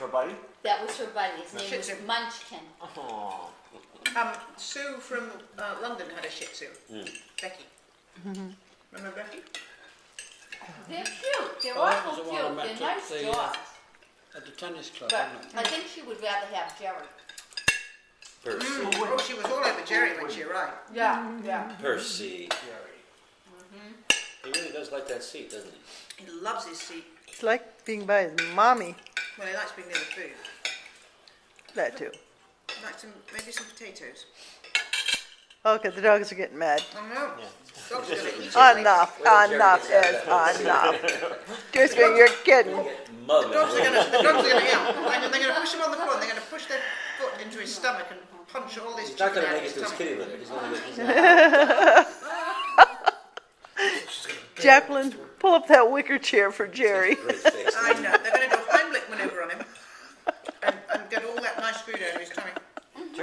her buddy? That was her buddy. His name Shih was Tzu. Munchkin. Oh. Sue from London had a Shih Tzu. Becky. Remember Becky? They're cute. They're Oh, that awful was the one I cute. met They're at nice the, dogs. At the tennis club, But wasn't it? I think she would rather have Jerry. Percy. Oh, she was all over Jerry when she arrived. Yeah, yeah. Percy. Jerry. He really does like that seat, doesn't he? He loves his seat. It's like being by his mommy. Well, he likes being near the food. That too. He likes maybe some potatoes. Okay, the dogs are getting mad. I know. Dogs are going to eat it. Enough, Well, Jerry enough gets is that. enough. Just going, you're kidding. Mug. The dogs are going to, yeah. They're going to push him on the floor. And they're going to push their foot into his stomach and punch all this He's not chicken going to out make of it his to his stomach. kitty litter. He's going to get Jacqueline, pull up that wicker chair for Jerry. great face. I know. They're going to do a Heimlich maneuver on him and get all that nice food out of